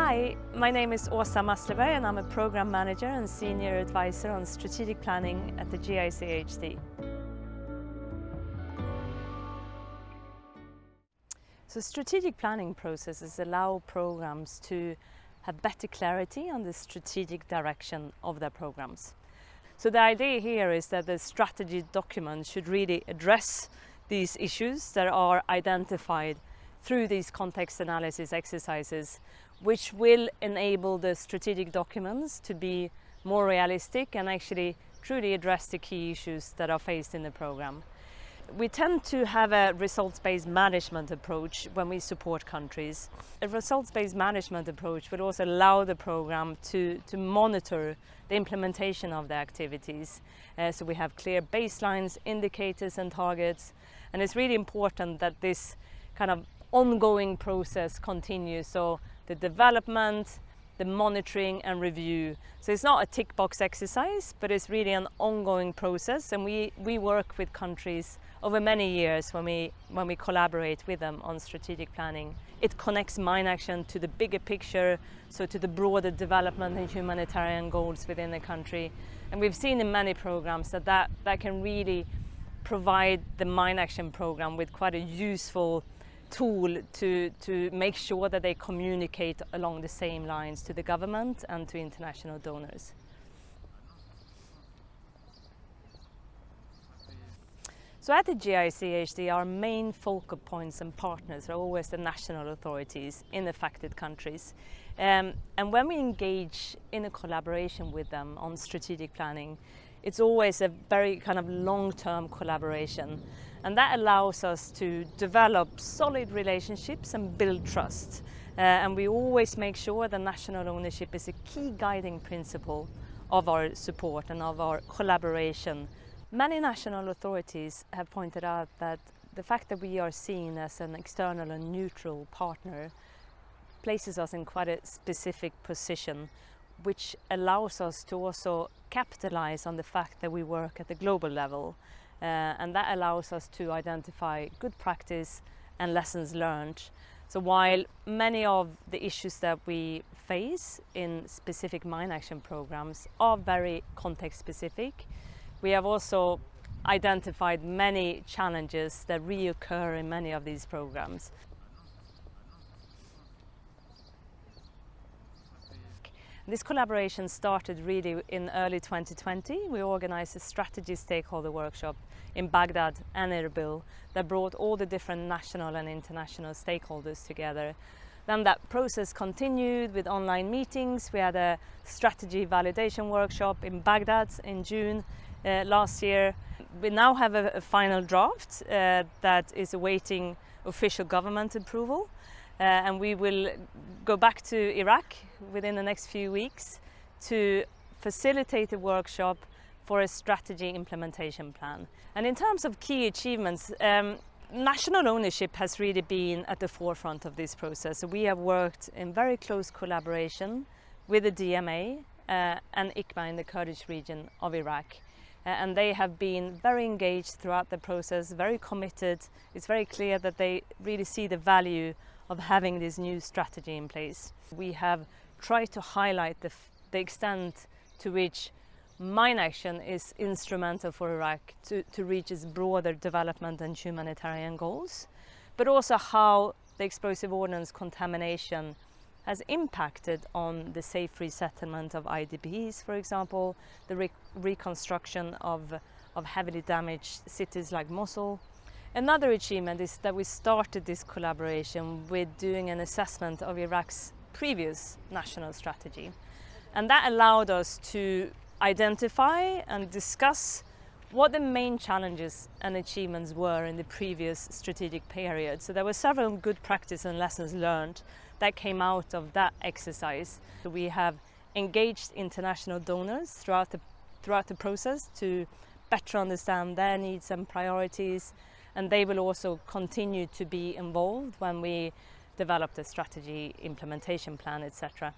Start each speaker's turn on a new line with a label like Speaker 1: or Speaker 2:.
Speaker 1: Hi, my name is Åsa Masleberg and I'm a Program Manager and Senior Advisor on Strategic Planning at the GICHD. So strategic planning processes allow programs to have better clarity on the strategic direction of their programs. So the idea here is that the strategy document should really address these issues that are identified through these context analysis exercises, which will enable the strategic documents to be more realistic and actually truly address the key issues that are faced in the program. We tend to have a results-based management approach when we support countries. A results-based management approach will also allow the program to monitor the implementation of the activities. So we have clear baselines, indicators and targets, and it's really important that this kind of ongoing process continues. So the development, the monitoring and review. So it's not a tick box exercise, but it's really an ongoing process, and we work with countries over many years when we collaborate with them on strategic planning. It connects mine action to the bigger picture, so to the broader development and humanitarian goals within the country. And we've seen in many programs that can really provide the mine action program with quite a useful tool to make sure that they communicate along the same lines to the government and to international donors. So at the GICHD, our main focal points and partners are always the national authorities in affected countries. And when we engage in a collaboration with them on strategic planning, it's always a very kind of long-term collaboration. And that allows us to develop solid relationships and build trust. And we always make sure that national ownership is a key guiding principle of our support and of our collaboration. Many national authorities have pointed out that the fact that we are seen as an external and neutral partner places us in quite a specific position, which allows us to also capitalize on the fact that we work at the global level. And that allows us to identify good practice and lessons learned. So while many of the issues that we face in specific mine action programs are very context specific, we have also identified many challenges that reoccur in many of these programs. This collaboration started really in early 2020. We organized a strategy stakeholder workshop in Baghdad and Erbil that brought all the different national and international stakeholders together. Then that process continued with online meetings. We had a strategy validation workshop in Baghdad in June last year. We now have a final draft that is awaiting official government approval. And we will go back to Iraq within the next few weeks to facilitate a workshop for a strategy implementation plan. And in terms of key achievements, national ownership has really been at the forefront of this process. So we have worked in very close collaboration with the DMA and ICMA in the Kurdish region of Iraq. And they have been very engaged throughout the process, very committed. It's very clear that they really see the value of having this new strategy in place. We have tried to highlight the extent to which mine action is instrumental for Iraq to reach its broader development and humanitarian goals, but also how the explosive ordnance contamination has impacted on the safe resettlement of IDPs, for example, the reconstruction of heavily damaged cities like Mosul. Another achievement is that we started this collaboration with doing an assessment of Iraq's previous national strategy. And that allowed us to identify and discuss what the main challenges and achievements were in the previous strategic period. So there were several good practice and lessons learned that came out of that exercise. So we have engaged international donors throughout the process to better understand their needs and priorities. And they will also continue to be involved when we develop the strategy implementation plan, etc.